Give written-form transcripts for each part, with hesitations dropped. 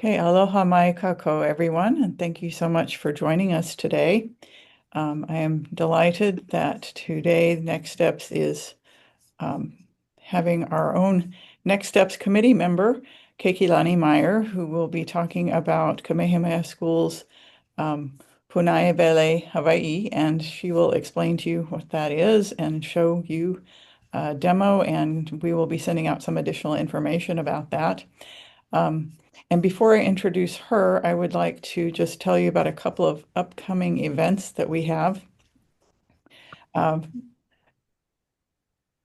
Okay, aloha mai kako, everyone, and thank you so much for joining us today. I am delighted that today Next Steps is um, having our own Next Steps committee member, Keikilani Meyer, who will be talking about Kamehameha Schools Pūnaewele, Hawaii, and she will explain to you what that is and show you a demo, and we will be sending out some additional information about that. And before I introduce her, I would like to just tell you about a couple of upcoming events that we have. An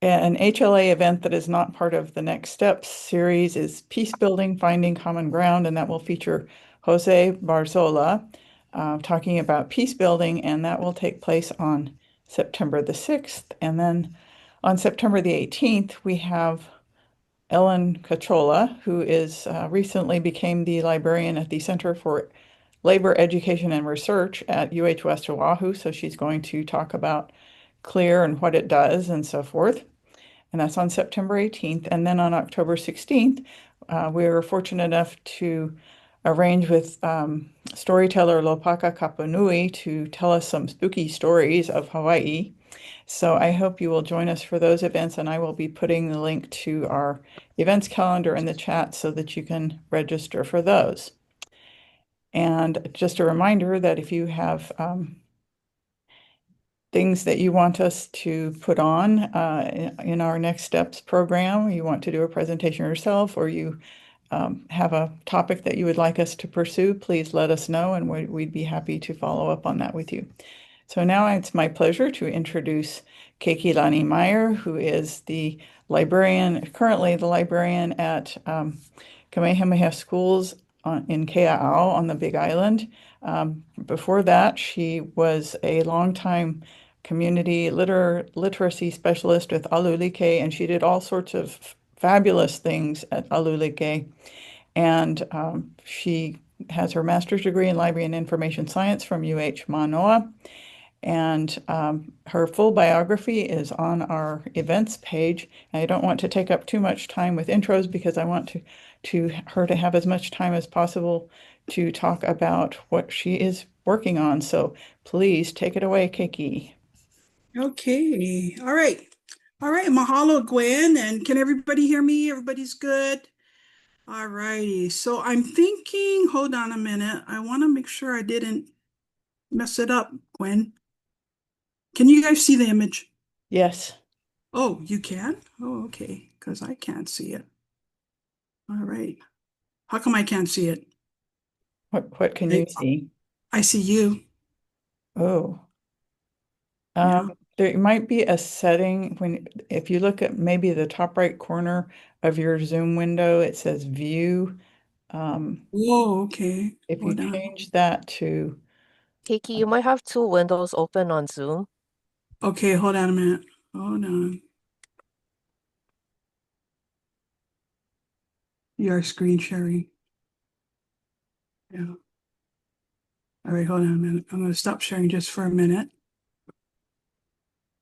HLA event that is not part of the Next Steps series is Peace Building, Finding Common Ground, and that will feature Jose Barzola talking about peace building, and that will take place on September the 6th. And then on September the 18th, we have Ellen Cachola, who is recently became the librarian at the Center for Labor Education and Research at UH West Oahu. So she's going to talk about CLEAR and what it does and so forth. And that's on September 18th. And then on October 16th, we were fortunate enough to arrange with storyteller Lopaka Kapanui to tell us some spooky stories of Hawaii. So I hope you will join us for those events, and I will be putting the link to our events calendar in the chat so that you can register for those. And just a reminder that if you have things that you want us to put on in our Next Steps program, you want to do a presentation yourself, or you have a topic that you would like us to pursue, please let us know, and we'd be happy to follow up on that with you. So now it's my pleasure to introduce Keikilani Meyer, who is the librarian, currently the librarian at Kamehameha Schools in Kea'au on the Big Island. Before that, she was a longtime community literacy specialist with ALU LIKE, and she did all sorts of fabulous things at ALU LIKE. And she has her master's degree in library and information science from UH-Mānoa. And her full biography is on our events page. And I don't want to take up too much time with intros because I want her to have as much time as possible to talk about what she is working on. So please take it away, Keiki. Okay. All right. All right. Mahalo, Gwen. And can everybody hear me? Everybody's good? All righty. So I'm thinking, hold on a minute. I want to make sure I didn't mess it up, Gwen. Can you guys see the image? Yes. Oh, you can? Oh, okay. Because I can't see it. All right. How come I can't see it? What can you see? I see you. Oh. Yeah. There might be a setting if you look at maybe the top right corner of your Zoom window, it says view. Whoa, okay. If you Hold on. change that to, Keiki, you might have two windows open on Zoom. Okay, hold on a minute. Hold on. Your screen sharing. Yeah. All right, hold on a minute. I'm going to stop sharing just for a minute.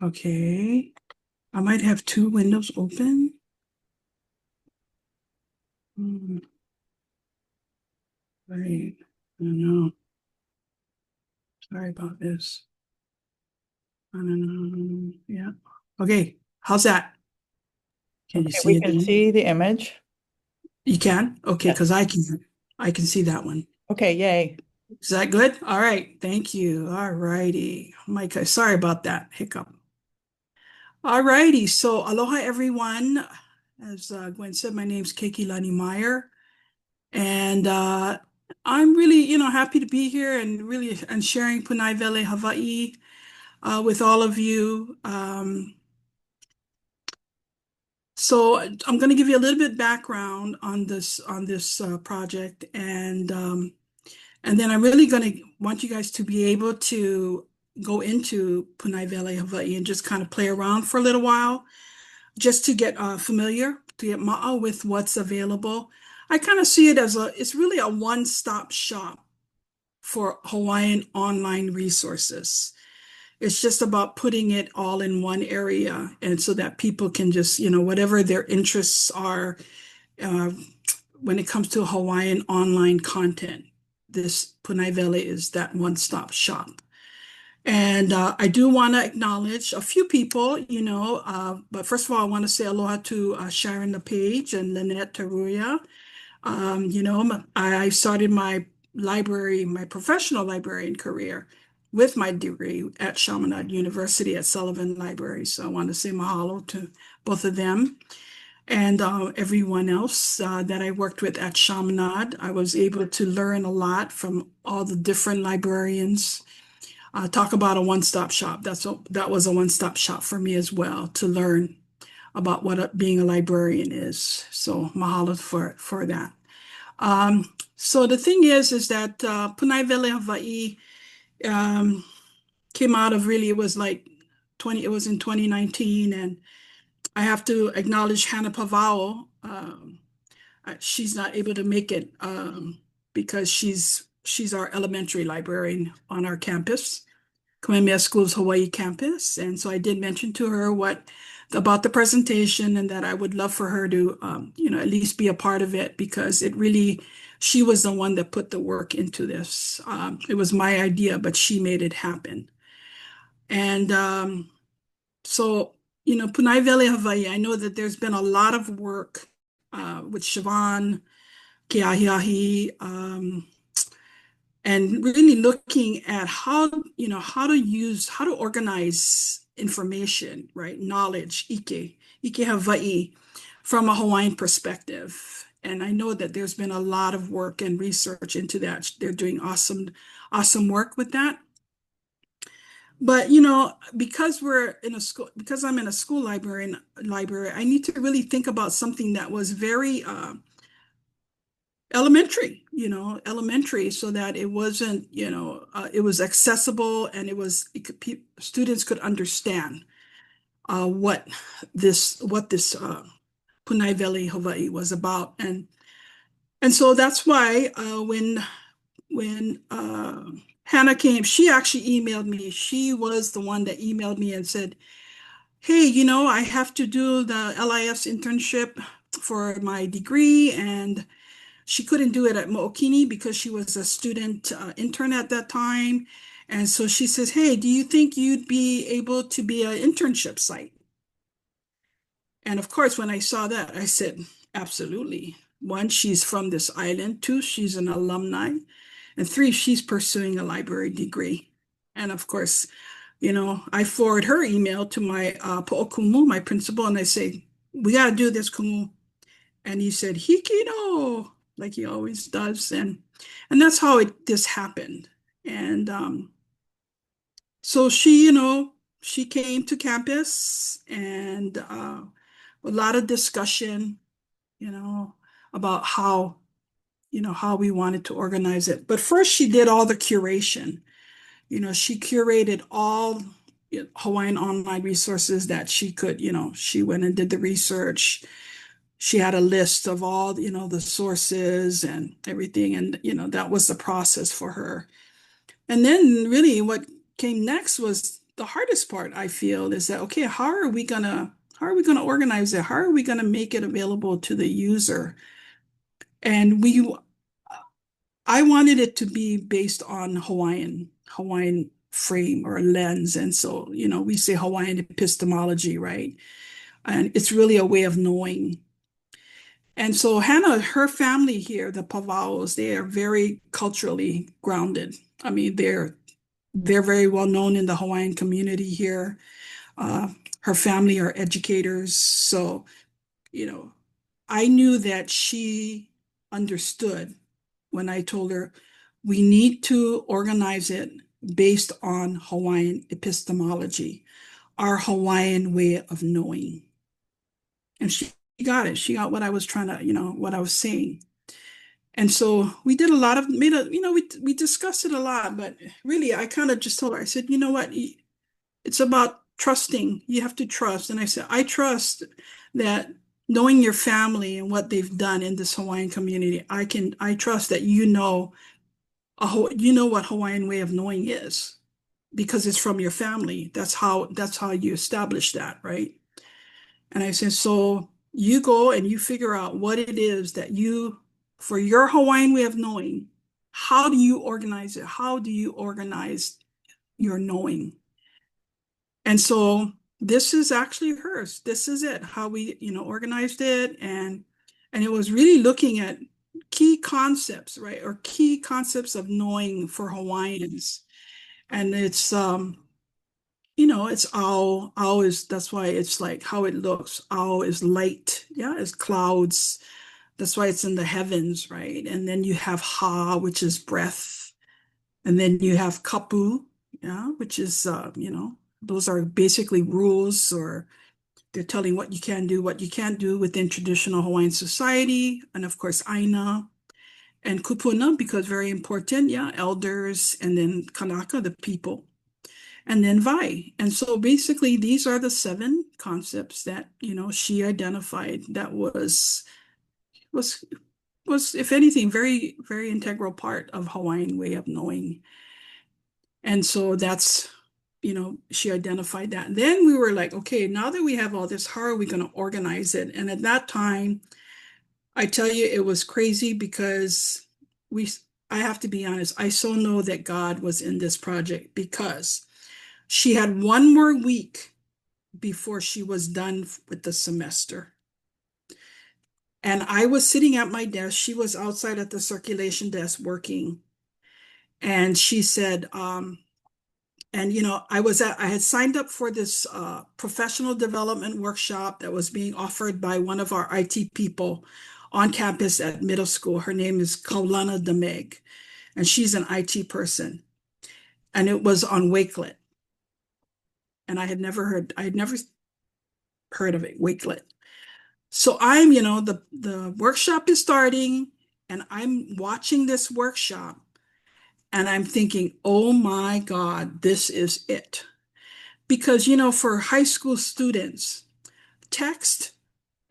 Okay. I might have two windows open. Right. I don't know. Sorry about this. I don't know. Yeah. Okay. How's that? Can you okay, see we it? can see the image. You can? Okay, Yes. because I can. I can see that one. Okay, yay. Is that good? All right. Thank you. All righty. Mike, sorry about that hiccup. All righty. So aloha, everyone. As Gwen said, my name's Keikilani Meyer. And I'm really, happy to be here and really and sharing Pūnaewele Hawaii with all of you. So I'm going to give you a little bit background on this project, and then I'm really going to want you guys to be able to go into Pūnaewele Hawaii and just kind of play around for a little while, just to get familiar, to get ma'a with what's available. I kind of see it as it's really a one-stop shop for Hawaiian online resources. It's just about putting it all in one area, and so that people can just, whatever their interests are, uh, when it comes to Hawaiian online content, this Pūnaewele is that one-stop shop. And I do want to acknowledge a few people, but first of all, I want to say aloha to Sharon LePage and Lynette Taruya. I started my professional librarian career with my degree at Chaminade University at Sullivan Library. So I want to say mahalo to both of them and everyone else that I worked with at Chaminade. I was able to learn a lot from all the different librarians. Talk about a one-stop shop. That was a one-stop shop for me as well, to learn about what being a librarian is. So mahalo for that. So the thing is that Pūnaewele Hawaii came out of really, it was in 2019, and I have to acknowledge Hannah Pavao. She's not able to make it because she's our elementary librarian on our campus, Kamehameha Schools Hawai campus. And so I did mention to her about the presentation, and that I would love for her to, at least be a part of it, because she was the one that put the work into this. It was my idea, but she made it happen. And so, Pūnaewele Hawaii, I know that there's been a lot of work with Siobhan, Keahiahi, and really looking at how to organize information, right? Knowledge, Ike Hawaii, from a Hawaiian perspective. And I know that there's been a lot of work and research into that. They're doing awesome work with that. But, because I'm in a school library, I need to really think about something that was very elementary, so that it wasn't, it was accessible, and students could understand what this Pūnaewele Hawaii was about. And so that's why when Hannah came, she actually emailed me. She was the one that emailed me and said, hey, I have to do the LIS internship for my degree, and she couldn't do it at Mo'okini because she was a student intern at that time. And so she says, hey, do you think you'd be able to be an internship site? And of course, when I saw that, I said, absolutely. 1, she's from this island. 2, she's an alumni. And 3, she's pursuing a library degree. And of course, I forward her email to my po'okumu, my principal, and I say, we got to do this, kumu. And he said, hikino, like he always does. And that's how this happened. And so she came to campus, and a lot of discussion, about how we wanted to organize it. But first, she did all the curation. She curated all Hawaiian online resources that she could, she went and did the research. She had a list of all, the sources and everything. And, that was the process for her. And then really what came next was the hardest part, I feel, is that, okay, how are we going to organize it? How are we going to make it available to the user? And I wanted it to be based on Hawaiian frame or lens. And so, we say Hawaiian epistemology, right? And it's really a way of knowing. And so Hannah, her family here, the Pavaos, they are very culturally grounded. I mean, they're very well known in the Hawaiian community here. Her family are educators. So, I knew that she understood when I told her we need to organize it based on Hawaiian epistemology, our Hawaiian way of knowing. And she got it. She got what I was trying to, what I was saying. And so we did we discussed it a lot, but really I kind of just told her, I said, you know what, it's about trusting. You have to trust. And I said, I trust that knowing your family and what they've done in this Hawaiian community, I trust that you know what Hawaiian way of knowing is, because it's from your family. That's how you establish that, right? And I said, so you go and you figure out what it is that you for your Hawaiian way of knowing, how do you organize it? How do you organize your knowing? And so this is actually hers. This is it, how we, organized it. And it was really looking at key concepts, right? Or key concepts of knowing for Hawaiians. And it's it's owl. Owl is, that's why it's like how it looks. Owl is light, yeah, it's clouds. That's why it's in the heavens, right? And then you have ha, which is breath. And then you have kapu, yeah, which is those are basically rules, or they're telling what you can do, what you can't do within traditional Hawaiian society. And of course, aina and kupuna, because very important, yeah, elders, and then kanaka, the people, and then vai. And so basically these are the 7 concepts that, she identified that was if anything, very, very integral part of Hawaiian way of knowing. And so that's, she identified that. Then we were like, okay, now that we have all this, how are we going to organize it? And at that time, I tell you, it was crazy because I have to be honest, I so know that God was in this project, because she had 1 more week before she was done with the semester. And I was sitting at my desk. She was outside at the circulation desk working. And she said, and I had signed up for this professional development workshop that was being offered by one of our IT people on campus at middle school. Her name is Kaulana Demeg, and she's an IT person. And it was on Wakelet. And I had never heard of it, Wakelet. So I'm, the workshop is starting, and I'm watching this workshop, and I'm thinking, oh my God, this is it. Because, for high school students, text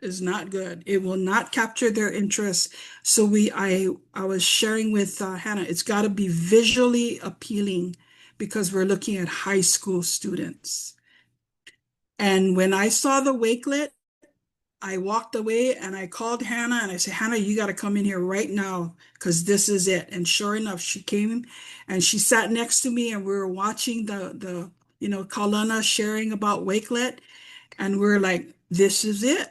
is not good. It will not capture their interest. So I was sharing with Hannah, it's got to be visually appealing, because we're looking at high school students. And when I saw the Wakelet, I walked away and I called Hannah and I said, Hannah, you got to come in here right now, because this is it. And sure enough, she came and she sat next to me, and we were watching the Kaulana sharing about Wakelet, and we're like, this is it.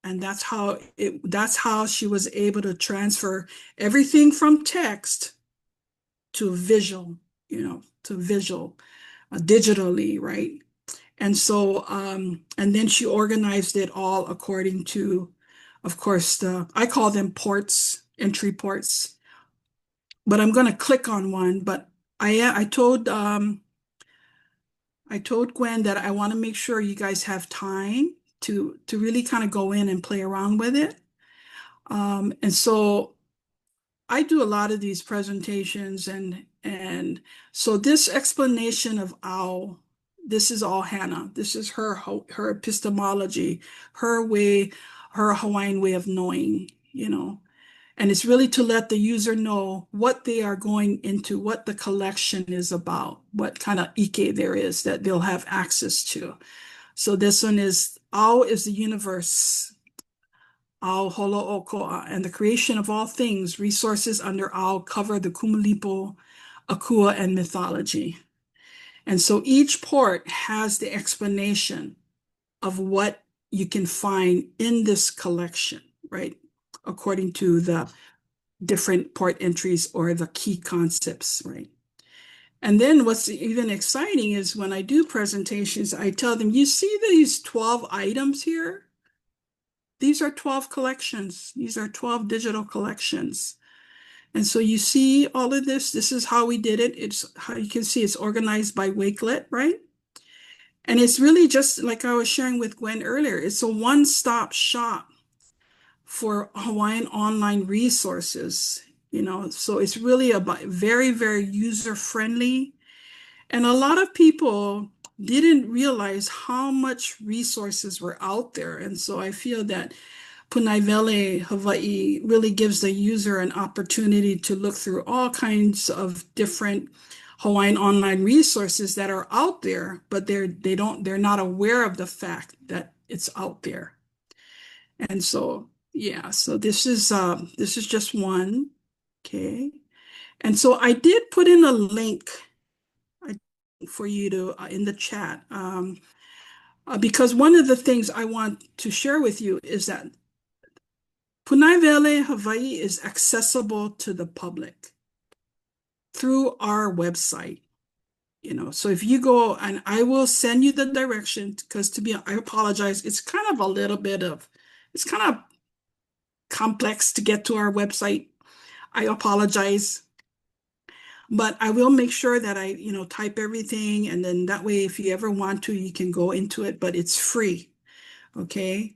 And that's how she was able to transfer everything from text to visual, digitally, right? And so, and then she organized it all according to, of course, I call them ports, entry ports. But I'm going to click on one. But I told Gwen that I want to make sure you guys have time to really kind of go in and play around with it. And so I do a lot of these presentations, and so this explanation of owl, this is all Hannah. This is her epistemology, her way, her Hawaiian way of knowing, and it's really to let the user know what they are going into, what the collection is about, what kind of ike there is that they'll have access to. So this one is, owl is the universe. Ao holo okoa, and the creation of all things, resources under Ao cover the Kumulipo, Akua, and mythology. And so each port has the explanation of what you can find in this collection, right? According to the different port entries or the key concepts, right? And then what's even exciting is when I do presentations, I tell them, you see these 12 items here? These are 12 collections. These are 12 digital collections. And so you see all of this. This is how we did it. It's how you can see it's organized by Wakelet, right? And it's really just like I was sharing with Gwen earlier. It's a one-stop shop for Hawaiian online resources, so it's really about very, very user-friendly. And a lot of people didn't realize how much resources were out there. And so I feel that Pūnaewele Hawaii really gives the user an opportunity to look through all kinds of different Hawaiian online resources that are out there, but they're not aware of the fact that it's out there. And so Yeah, so this is just one. Okay. And so I did put in a link for you to in the chat. Because one of the things I want to share with you is that Pūnaewele Hawaii is accessible to the public through our website. So if you go, and I will send you the direction, because I apologize, it's kind of complex to get to our website. I apologize, but I will make sure that I, type everything, and then that way, if you ever want to, you can go into it, but it's free. Okay.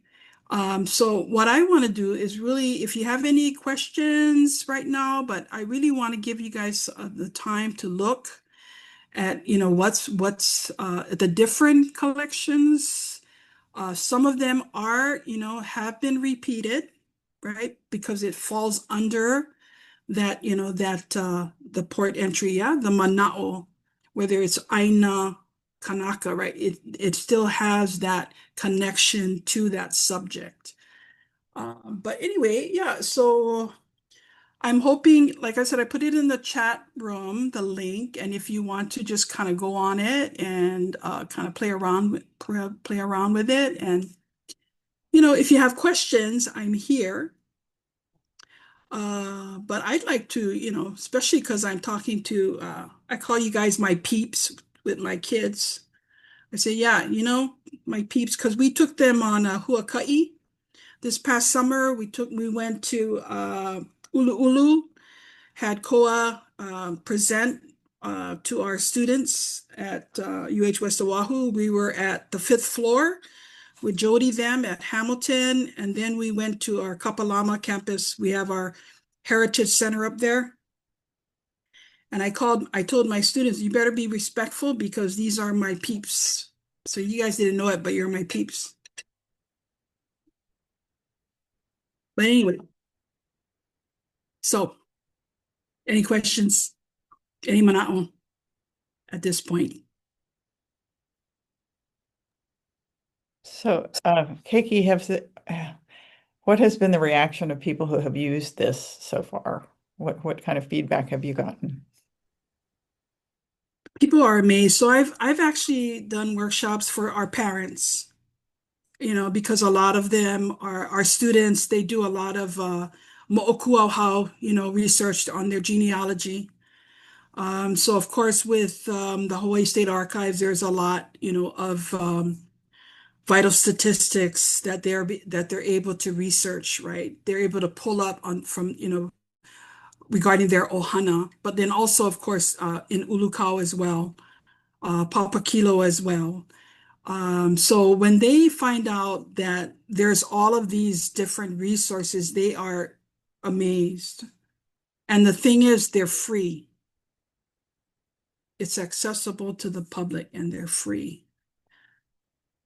So what I want to do is really, if you have any questions right now, but I really want to give you guys the time to look at, what's the different collections. Some of them are, have been repeated, right? Because it falls under that, the port entry, yeah, the mana'o, whether it's Aina, Kanaka, right? It still has that connection to that subject. But anyway, yeah, so I'm hoping, like I said, I put it in the chat room, the link, and if you want to just kind of go on it and kind of play around with it, and if you have questions, I'm here. But I'd like to, especially because I'm talking to, I call you guys my peeps with my kids. I say, yeah, my peeps, because we took them on Huaka'i this past summer. We went to Ulu Ulu, had Koa present to our students at UH West Oahu. We were at the 5th floor with Jody them at Hamilton, and then we went to our Kapalama campus. We have our Heritage Center up there. And I told my students, you better be respectful because these are my peeps. So you guys didn't know it, but you're my peeps. But anyway, so any questions? Any mana'o at this point? So, Keiki, what has been the reaction of people who have used this so far? What kind of feedback have you gotten? People are amazed. So I've actually done workshops for our parents, because a lot of them are our students. They do a lot of mo'okuauhau, research on their genealogy. So of course, with the Hawaii State Archives, there's a lot, of vital statistics that they're able to research, right? They're able to pull up from, regarding their ohana, but then also, of course, in Ulukau as well, Papakilo as well. So when they find out that there's all of these different resources, they are amazed. And the thing is, they're free. It's accessible to the public and they're free.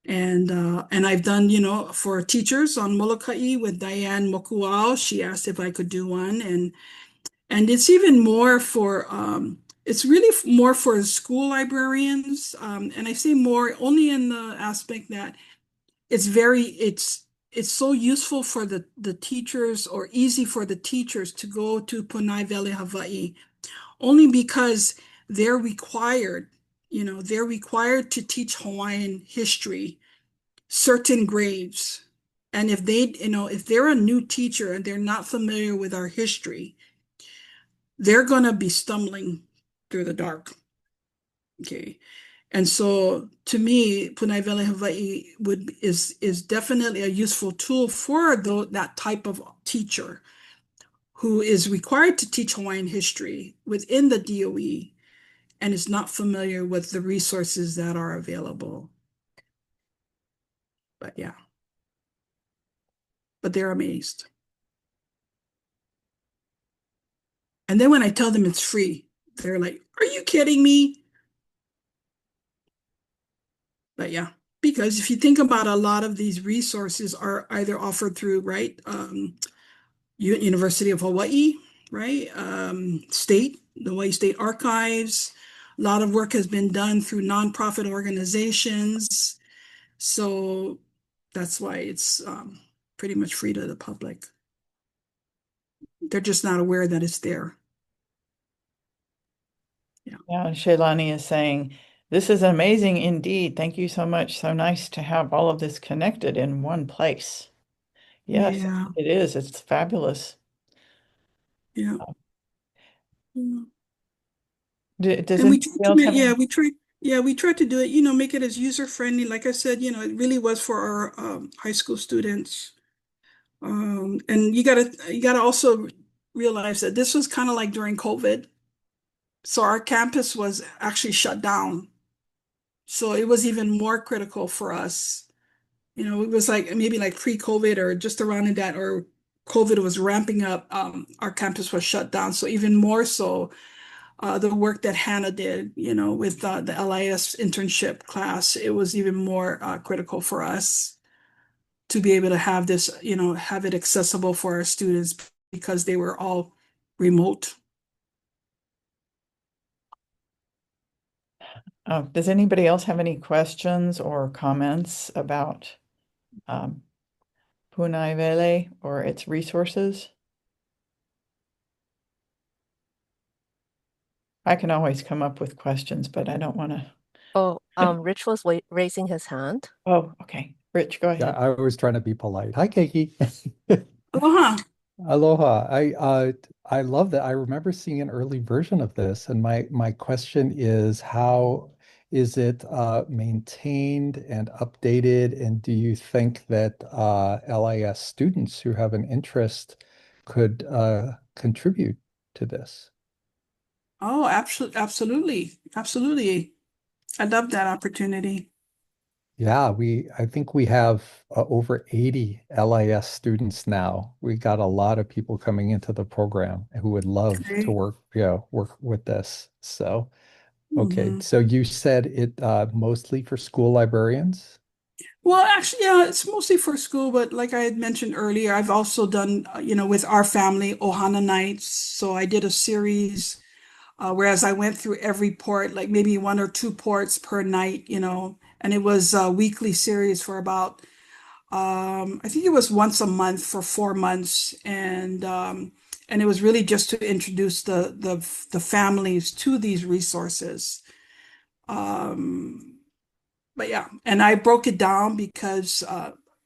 And I've done, for teachers on Molokai with Diane Mokuao. She asked if I could do one, and it's even more for it's really more for school librarians. And I say more only in the aspect that it's so useful for the teachers, or easy for the teachers to go to Pūnaewele, Hawaii, only because they're required, they're required to teach Hawaiian history, certain grades. And if if they're a new teacher and they're not familiar with our history, they're going to be stumbling through the dark. Okay. And so to me, Pūnaewele Hawaii is definitely a useful tool for that type of teacher who is required to teach Hawaiian history within the DOE and is not familiar with the resources that are available. But yeah. But they're amazed. And then when I tell them it's free, they're like, are you kidding me? But yeah, because if you think about a lot of these resources are either offered through, right, University of Hawaii, right, the Hawaii State Archives. A lot of work has been done through nonprofit organizations. So that's why it's pretty much free to the public. They're just not aware that it's there. Yeah. Yeah, and Shailani is saying, this is amazing indeed. Thank you so much. So nice to have all of this connected in one place. Yes, Yeah. it is. It's fabulous. Yeah. Yeah. Does And we anybody tried to else make, have any? we tried to do it, make it as user friendly. Like I said, it really was for our high school students. And you gotta also realize that this was kind of like during COVID. So our campus was actually shut down. So it was even more critical for us. It was like maybe like pre-COVID or just around in that, or COVID was ramping up. Our campus was shut down. So even more so, the work that Hannah did, with the LIS internship class, it was even more critical for us to be able to have this, have it accessible for our students because they were all remote. Does anybody else have any questions or comments about um, Pūnaewele or its resources? I can always come up with questions, but I don't want to. Oh, Rich was raising his hand. Oh, okay. Rich, go Yeah, ahead. I was trying to be polite. Hi, Keiki. Aloha. Aloha. I love that. I remember seeing an early version of this, and my question is, how is it maintained and updated? And do you think that LIS students who have an interest could contribute to this? Oh, absolutely, absolutely, absolutely. I love that opportunity. Yeah, I think we have over 80 LIS students now. We got a lot of people coming into the program who would love to Okay. work with this. So, okay. Hmm. So you said it mostly for school librarians? Well, actually, yeah, it's mostly for school, but like I had mentioned earlier, I've also done, with our family, Ohana Nights. So I did a series, whereas I went through every port, like maybe one or two ports per night, and it was a weekly series for about, I think it was once a month for 4 months, and it was really just to introduce the families to these resources. Um, but yeah, and I broke it down because,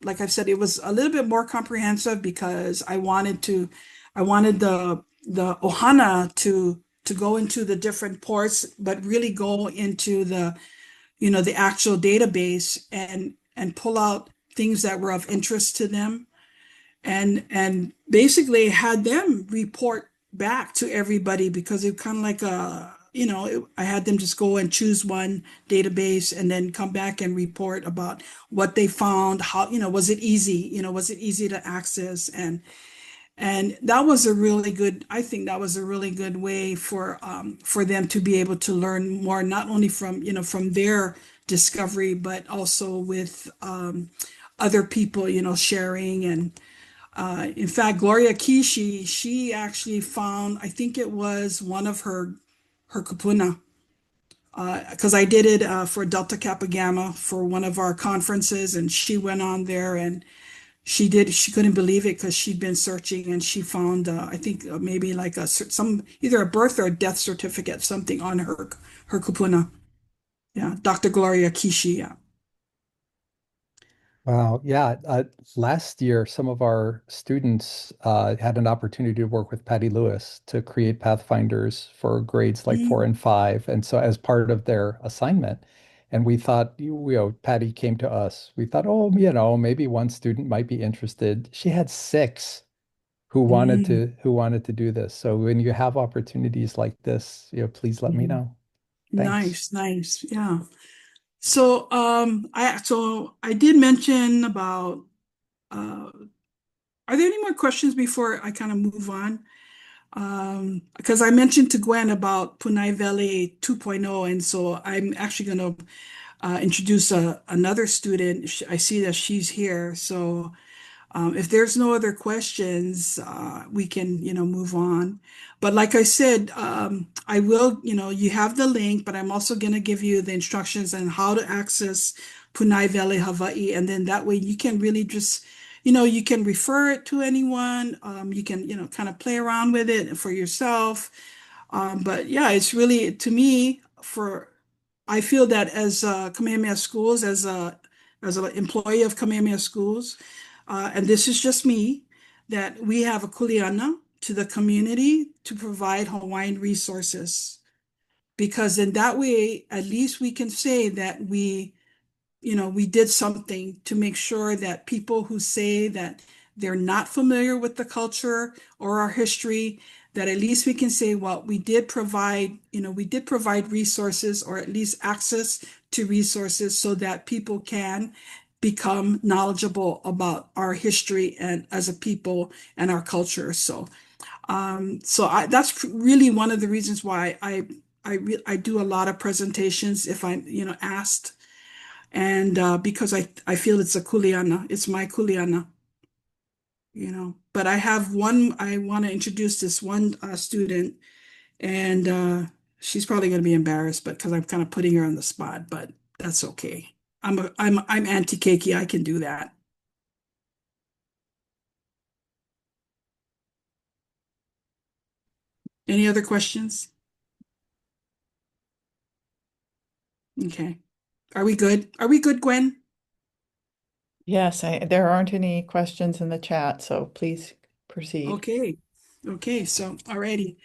like I said, it was a little bit more comprehensive because I wanted the Ohana to go into the different ports, but really go into the actual database and pull out things that were of interest to them, and basically had them report back to everybody because it kind of like I had them just go and choose one database and then come back and report about what they found, how, was it easy, was it easy to access, and that was a really good, I think that was a really good way for them to be able to learn more, not only from their discovery, but also with other people, sharing. And in fact, Gloria Kishi, she actually found, I think it was one of her kupuna, because I did it for Delta Kappa Gamma for one of our conferences, and she went on there and she couldn't believe it because she'd been searching and she found, I think maybe like some either a birth or a death certificate, something on her kupuna. Yeah, Dr. Gloria Kishi. Yeah. Wow. Yeah. Last year, some of our students had an opportunity to work with Patty Lewis to create pathfinders for grades like 4 and 5. And so, as part of their assignment, and we thought, Patty came to us. We thought, oh, maybe one student might be interested. She had six Mm, who wanted to do this. So when you have opportunities like this, please let me mm. know. Thanks. Nice, nice. Yeah. So I did mention about uh are there any more questions before I kind of move on? Because I mentioned to Gwen about Pūnaewele 2.0, and so I'm actually going to introduce another student. I see that she's here, so if there's no other questions, we can, move on. But like I said, I will, you have the link, but I'm also going to give you the instructions on how to access Pūnaewele Hawaii, and then that way you can really just you can refer it to anyone. You can, kind of play around with it for yourself. But yeah, it's really, to me, I feel that as Kamehameha Schools, as an employee of Kamehameha Schools, and this is just me, that we have a kuleana to the community to provide Hawaiian resources. Because in that way, at least we can say that we did something to make sure that people who say that they're not familiar with the culture or our history, that at least we can say, well, we did provide resources or at least access to resources so that people can become knowledgeable about our history and as a people and our culture. That's really one of the reasons why I do a lot of presentations if I'm, asked, and because I feel it's a kuleana, it's my kuleana, But I want to introduce this one student, and she's probably going to be embarrassed, but because I'm kind of putting her on the spot, but that's okay. I'm Aunty Keiki. I can do that. Any other questions? Okay. Are we good? Are we good, Gwen? Yes, there aren't any questions in the chat, so please proceed. Okay. Okay. So, alrighty.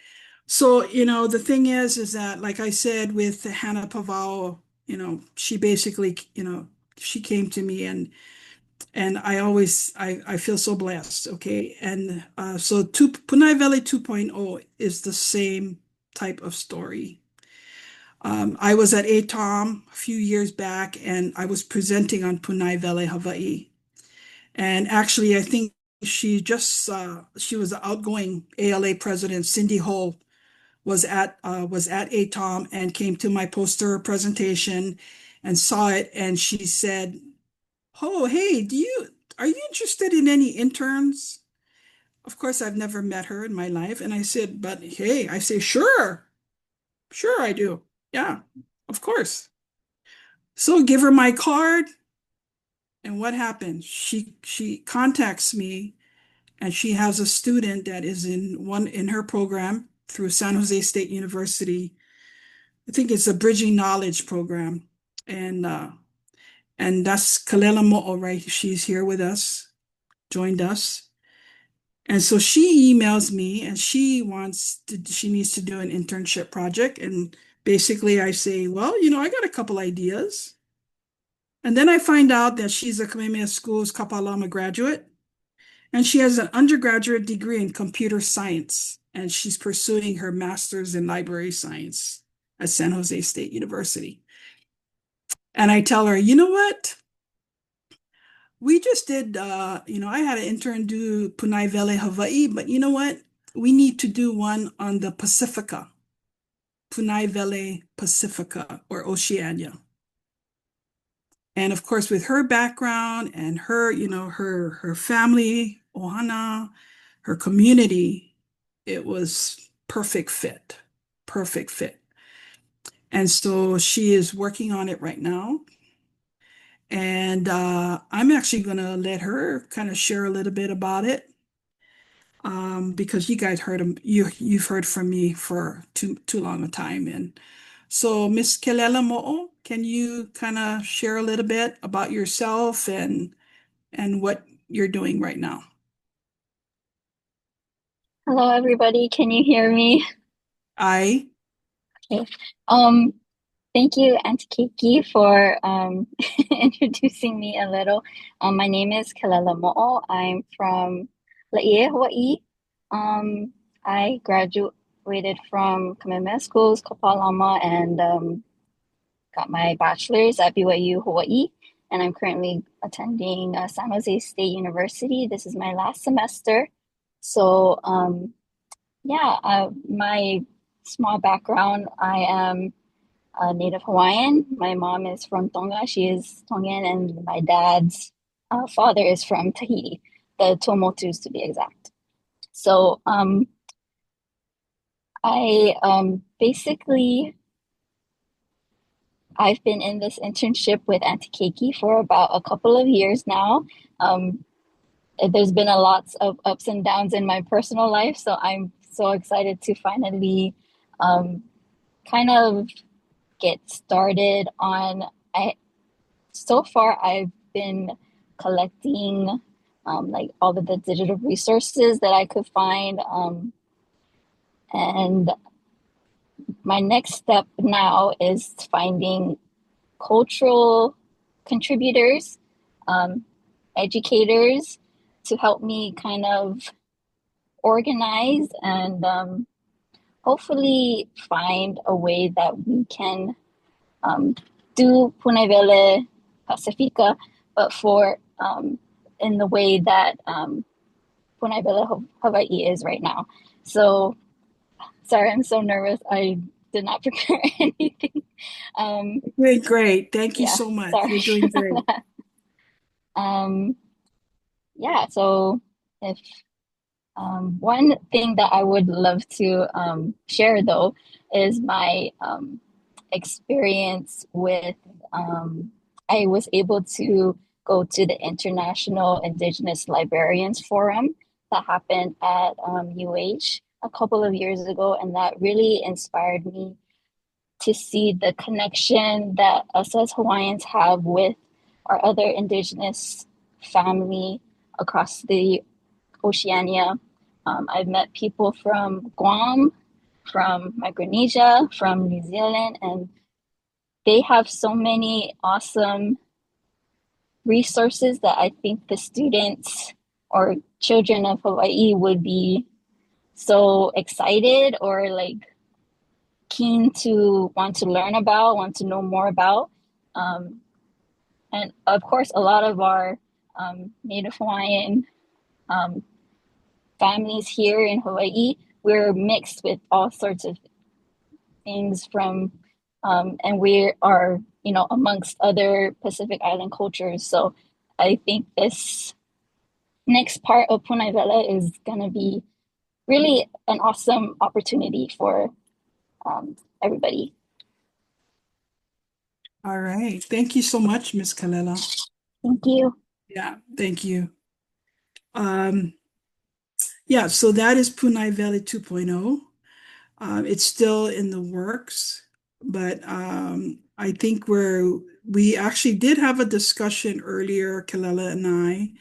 So, the thing is that, like I said, with Hannah Pavao, she basically, she came to me and I feel so blessed. Okay. And so Pūnaewele 2.0 is the same type of story. I was at ATOM a few years back and I was presenting on Pūnaewele, Hawaii. And actually, I think she was the outgoing ALA president, Cindy Hull, was at ATOM and came to my poster presentation and saw it, and she said, "Oh, hey, are you interested in any interns?" Of course, I've never met her in my life, and I said, "But hey," I say, "Sure, sure, I do. Yeah, of course." So give her my card, and what happens? She contacts me, and she has a student that is in her program through San Jose State University. I think it's a bridging knowledge program. And that's Kalela Mo'o, right? She's here with us, joined us. And so she emails me and she needs to do an internship project. And basically I say, well, I got a couple ideas. And then I find out that she's a Kamehameha Schools Kapalama graduate. And she has an undergraduate degree in computer science. And she's pursuing her master's in library science at San Jose State University. And I tell her, you know what? We just did, I had an intern do Pūnaewele, Hawaii, but you know what? We need to do one on the Pacifica, Pūnaewele Pacifica or Oceania. And of course, with her background and her, her family, Ohana, her community, it was perfect fit, perfect fit. And so she is working on it right now. And I'm actually going to let her kind of share a little bit about it because you guys you've heard from me for too long a time. And so, Miss Kelela Mo'o, can you kind of share a little bit about yourself and what you're doing right now? Hello, everybody. Can you hear me? I Okay. Um, Thank you, Aunty Keiki, for introducing me a little. My name is Kelela Mo'o. I'm from Laie, Hawaii. I graduated from Kamehameha Schools, Kapalama, and got my bachelor's at BYU, Hawaii. And I'm currently attending San Jose State University. This is my last semester. So, my small background, I am Native Hawaiian. My mom is from Tonga. She is Tongan, and my dad's father is from Tahiti, the Tuamotus to be exact. So I basically I've been in this internship with Aunty Keiki for about a couple of years now. there's been a lot of ups and downs in my personal life, so I'm so excited to finally kind of get started on. So far I've been collecting like all of the digital resources that I could find, and my next step now is finding cultural contributors, educators to help me kind of organize and hopefully find a way that we can do Pūnaewele Pacifica, but for in the way that Pūnaewele Hawaii is right now. So sorry, I'm so nervous. I did not prepare anything. Great. Thank you Yeah, so much. sorry. You're doing great. Yeah, so if one thing that I would love to share though is my experience with I was able to go to the International Indigenous Librarians Forum that happened at UH a couple of years ago, and that really inspired me to see the connection that us as Hawaiians have with our other Indigenous family across the Oceania. I've met people from Guam, from Micronesia, from New Zealand, and they have so many awesome resources that I think the students or children of Hawaii would be so excited or like keen to want to learn about, want to know more about. And of course, a lot of our Native Hawaiian families here in Hawaii, we're mixed with all sorts of things from, and we are, you know, amongst other Pacific Island cultures. So I think this next part of Pūnaewele is going to be really an awesome opportunity for everybody. All right. Thank you so much, Ms. Kalela. Thank you. Yeah, thank you. Yeah, so that is Pūnaewele 2.0. It's still in the works, but I think we actually did have a discussion earlier, Kalela and I,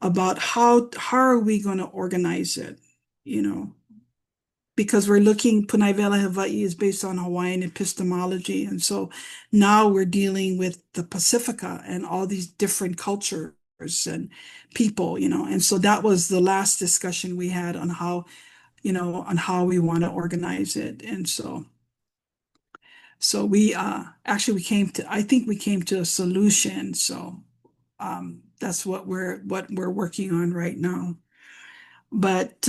about how are we going to organize it, you know, because we're looking, Pūnaewele Hawaii is based on Hawaiian epistemology. And so now we're dealing with the Pacifica and all these different cultures and people, you know. And so that was the last discussion we had on how, you know, on how we want to organize it. And so we actually I think we came to a solution. So that's what we're working on right now. But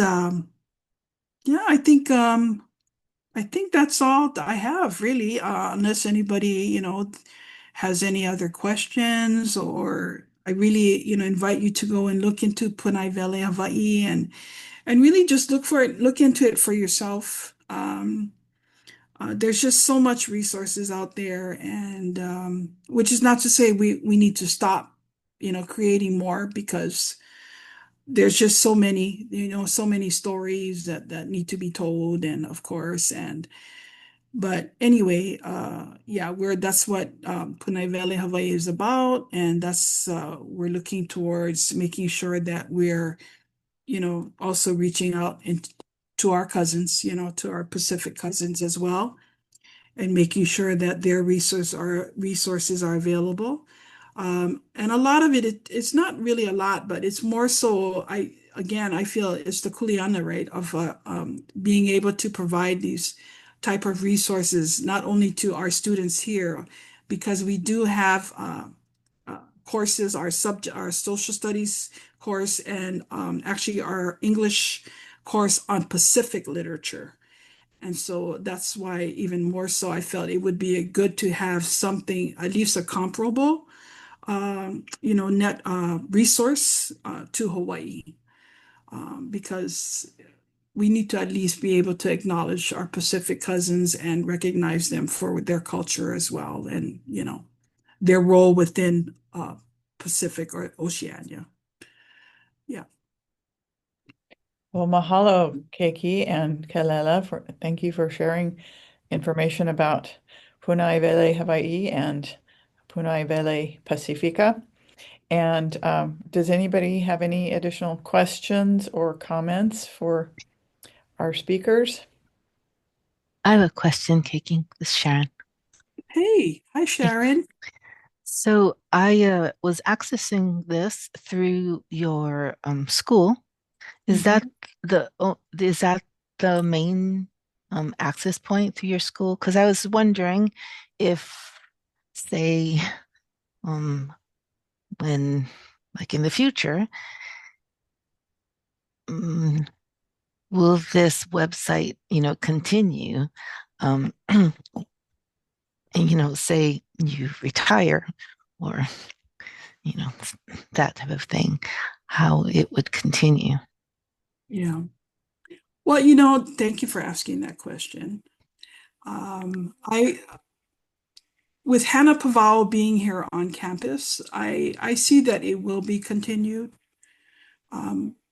yeah, I think that's all that I have really, unless anybody, you know, has any other questions, or I really, you know, invite you to go and look into Pūnaewele Hawaii and really just look into it for yourself. There's just so much resources out there, and which is not to say we need to stop, you know, creating more, because there's just so many, you know, so many stories that need to be told, and of course, but anyway, yeah, that's what Pūnaewele Hawaii is about, and that's we're looking towards making sure that we're, you know, also reaching out to our cousins, you know, to our Pacific cousins as well, and making sure that their resources are available. And a lot of it's not really a lot, but it's more so, I feel it's the kuleana, right, of being able to provide these type of resources, not only to our students here, because we do have courses, our social studies course, and actually our English course on Pacific literature. And so that's why, even more so, I felt it would be good to have something, at least a comparable, you know, net resource to Hawaii, because we need to at least be able to acknowledge our Pacific cousins and recognize them for their culture as well, and, you know, their role within Pacific or Oceania. Yeah. Well, mahalo, Keiki and Kalela, thank you for sharing information about Pūnaewele, Hawaii and Pūnaewele Pacifica. And does anybody have any additional questions or comments for our speakers? I have a question, Keiki. This is Sharon. Hey, hi, Sharon. So I was accessing this through your school. Is that the main access point through your school? Because I was wondering if, say, when like in the future, will this website, continue? And say you retire or that type of thing, how it would continue. Yeah. Well, thank you for asking that question. With Hannah Pavao being here on campus, I see that it will be continued,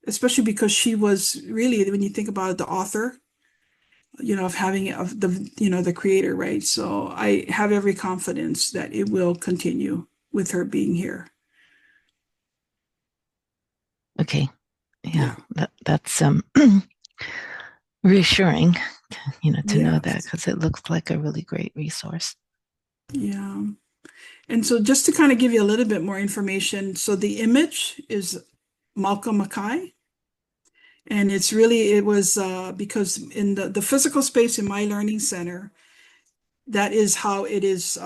especially because she was really, when you think about it, the author, of the creator, right? So I have every confidence that it will continue with her being here. Okay. Yeah. That's reassuring, to know that, because it looks like a really great resource. Yeah. And so just to kind of give you a little bit more information, so the image is Malka Makai. And it was because in the physical space in my learning center, that is how it is.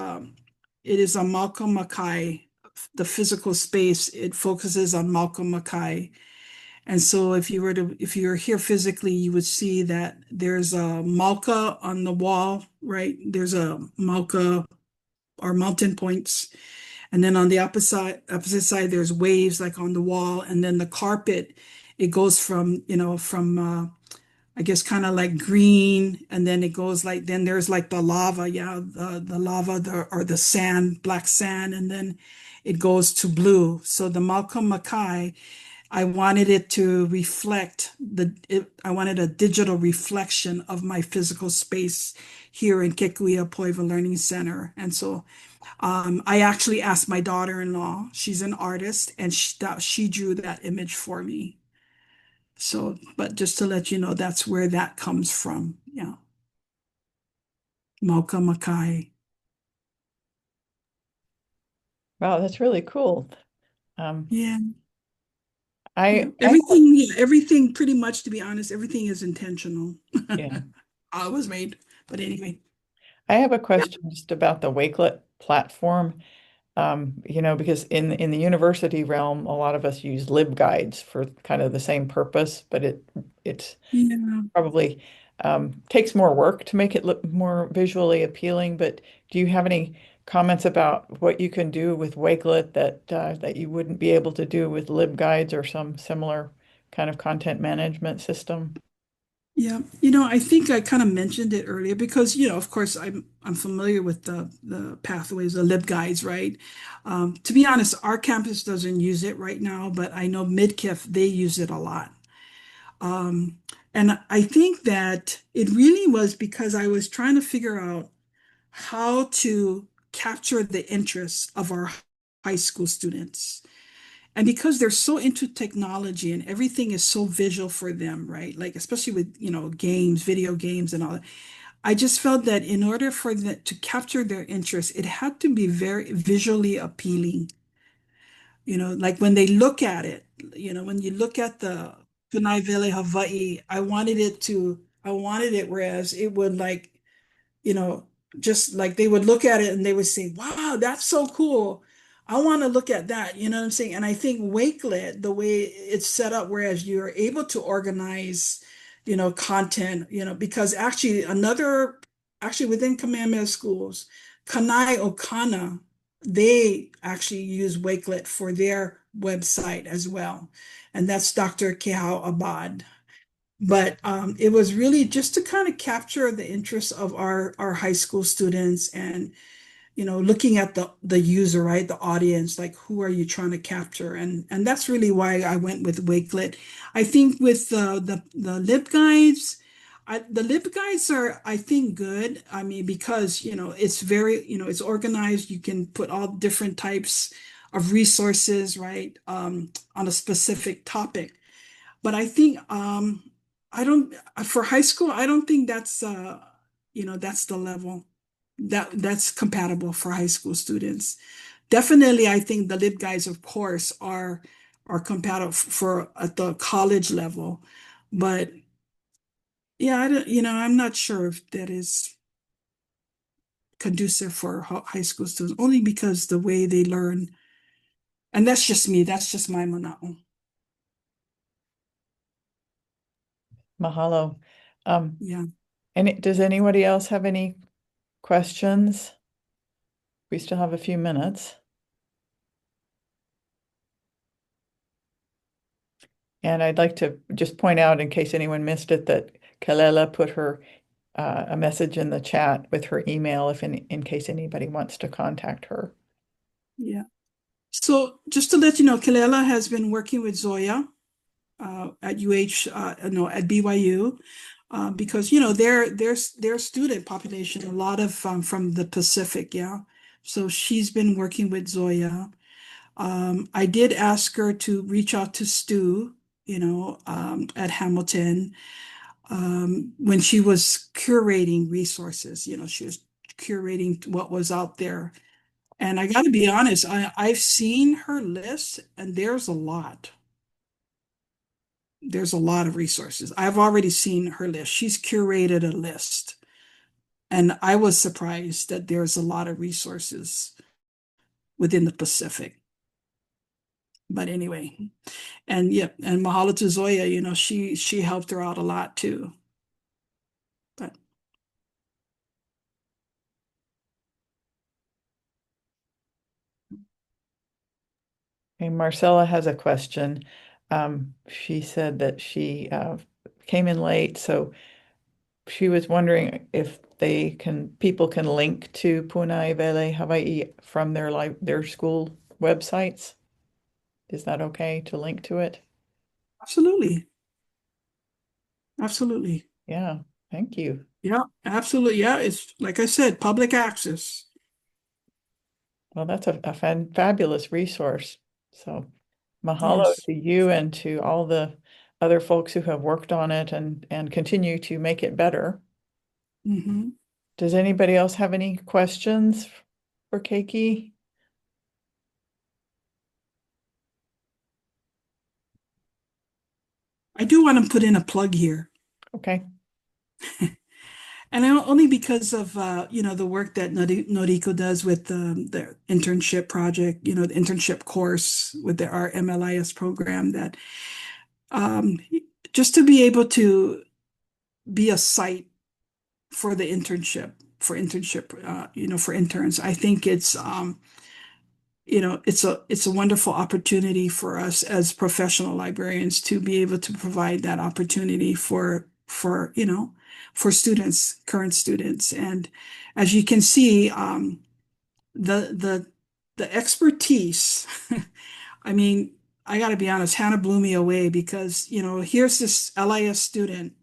It is on Malcolm Mackay, the physical space. It focuses on Malcolm Mackay. And so if you're here physically, you would see that there's a Malka on the wall, right? There's a Malka or mountain points. And then on the opposite side, there's waves like on the wall. And then the carpet, it goes from I guess kind of like green, and then it goes then there's like the lava, the lava or the sand, black sand, and then it goes to blue. So the Malcolm Mackay, I wanted it to reflect I wanted a digital reflection of my physical space here in Kekuia Poiva Learning Center. And so I actually asked my daughter-in-law, she's an artist, and she drew that image for me. So, but just to let you know, that's where that comes from. Yeah. Malka Makai. Wow, that's really cool. Yeah. I everything pretty much, to be honest, everything is intentional. Yeah. I was made, but anyway. I have a question just about the Wakelet platform. Because in the university realm, a lot of us use LibGuides for kind of the same purpose, but it's probably takes more work to make it look more visually appealing. But do you have any comments about what you can do with Wakelet that you wouldn't be able to do with LibGuides or some similar kind of content management system? Yeah, I think I kind of mentioned it earlier because, of course, I'm familiar with the pathways, the LibGuides, right? To be honest, our campus doesn't use it right now, but I know Midkiff, they use it a lot. And I think that it really was because I was trying to figure out how to capture the interests of our high school students. And because they're so into technology and everything is so visual for them, right? Like, especially with, games, video games and all that. I just felt that in order for them to capture their interest, it had to be very visually appealing. Like when they look at it, when you look at the Pūnaewele Hawaii, I wanted it whereas it would you know, just like they would look at it and they would say, wow, that's so cool. I want to look at that. You know what I'm saying? And I think Wakelet, the way it's set up, whereas you're able to organize, content, because actually within Kamehameha Schools, Kanai Okana, they actually use Wakelet for their website as well. And that's Dr. Kehau Abad. But it was really just to kind of capture the interest of our high school students and looking at the user, right? The audience, like who are you trying to capture? And that's really why I went with Wakelet. I think with the LibGuides, the LibGuides are, I think, good. I mean, because, it's very, it's organized. You can put all different types of resources, right, on a specific topic. But I think I don't for high school, I don't think that's the level that's compatible for high school students. Definitely, I think the LibGuides, of course, are compatible for at the college level. But yeah, I don't, I'm not sure if that is conducive for high school students, only because the way they learn, and that's just me, that's just my mana'o. Mahalo. Yeah. Does anybody else have any questions? We still have a few minutes. And I'd like to just point out, in case anyone missed it, that Kalela put her a message in the chat with her email in case anybody wants to contact her. Yeah. So just to let you know, Kalela has been working with Zoya at at BYU, because their student population, a lot of from the Pacific, yeah. So she's been working with Zoya. I did ask her to reach out to Stu, at Hamilton, when she was curating resources. She was curating what was out there. And I got to be honest, I've seen her list, and there's a lot. There's a lot of resources. I've already seen her list. She's curated a list. And I was surprised that there's a lot of resources within the Pacific. But anyway, and yeah, and mahalo to Zoya, she helped her out a lot too. But Okay, Marcella has a question. She said that she came in late, so she was wondering if people can link to Pūnaewele Hawaii from their school websites. Is that okay to link to it? absolutely. Absolutely. Yeah, thank you. Yeah, absolutely. Yeah, it's like I said, public access. Well, that's a fabulous resource. So mahalo Yes. to you and to all the other folks who have worked on it and continue to make it better. Mm-hmm. Does anybody else have any questions for Keiki? I do want to put in a plug here. Okay. And only because of the work that Noriko does with the internship project, the internship course with our MLIS program, that um, just to be able to be a site for the internship, for interns, I think it's a wonderful opportunity for us as professional librarians to be able to provide that opportunity for students, current students. And as you can see, the expertise, I mean, I got to be honest, Hannah blew me away, because, here's this LIS student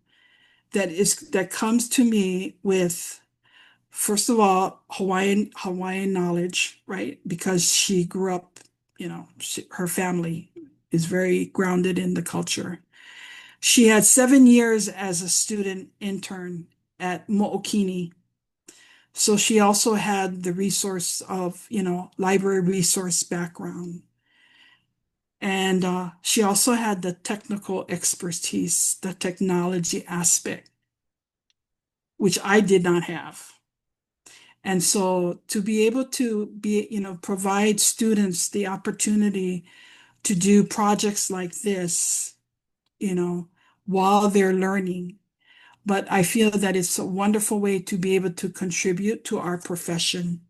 that comes to me with, first of all, Hawaiian knowledge, right? Because she grew up, her family is very grounded in the culture. She had 7 years as a student intern at Mo'okini. So she also had the resource of, library resource background. And she also had the technical expertise, the technology aspect, which I did not have. And so to be able to provide students the opportunity to do projects like this, while they're learning. But I feel that it's a wonderful way to be able to contribute to our profession.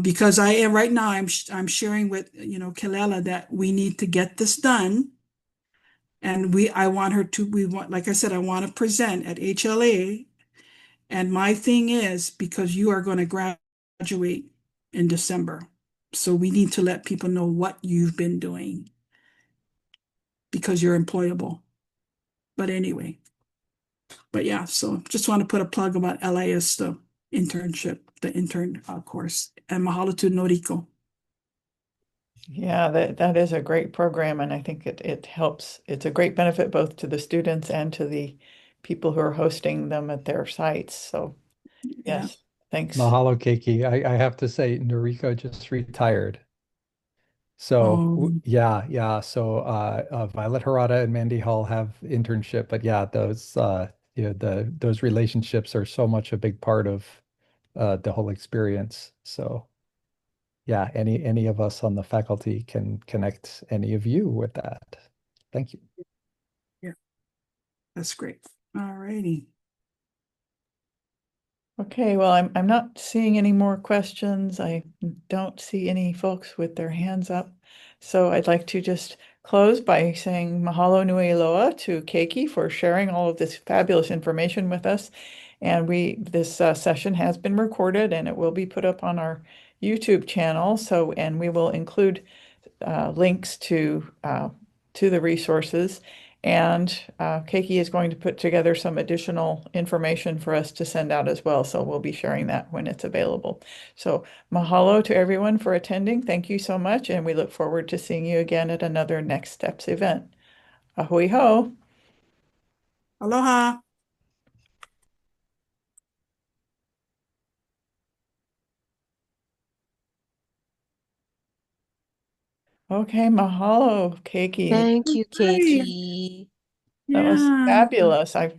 Because I am right now, I'm sharing with, Kelela, that we need to get this done. And like I said, I want to present at HLA. And my thing is, because you are going to graduate in December. So we need to let people know what you've been doing because you're employable. But anyway, but yeah, so just want to put a plug about LIS, the internship, the intern course, and mahalo to Noriko. Yeah, that is a great program, and I think it helps. It's a great benefit both to the students and to the people who are hosting them at their sites. So Yeah. yes, thanks. Mahalo, Keiki. I have to say, Noriko just retired. So yeah. So Violet Harada and Mandy Hall have internship, but yeah, those those relationships are so much a big part of the whole experience. So yeah, any of us on the faculty can connect any of you with that. Thank you. Yeah, that's great. All righty. Okay, well, I'm not seeing any more questions. I don't see any folks with their hands up. So I'd like to just close by saying mahalo nui loa to Keiki for sharing all of this fabulous information with us. And this session has been recorded and it will be put up on our YouTube channel. So, and we will include links to the resources. And Keiki is going to put together some additional information for us to send out as well. So we'll be sharing that when it's available. So mahalo to everyone for attending. Thank you so much. And we look forward to seeing you again at another Next Steps event. Ahui ho. Aloha. Okay, mahalo, Keiki. Thank you, Hey. Keiki. That was Yeah. fabulous. I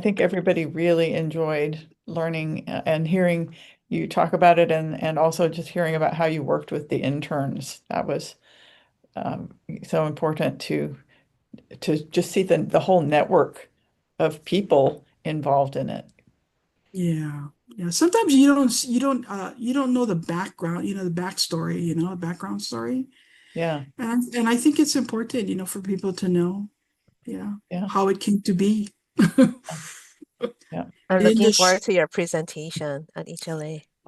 think everybody really enjoyed learning and hearing you talk about it and also just hearing about how you worked with the interns. That was so important to just see the whole network of people involved in it. Yeah. Yeah. Sometimes you don't know the background, the backstory, the background story. Yeah. And I think it's important, for people to know, Yeah. how it came to be. Yeah. I'm In looking the forward to your presentation at HLA.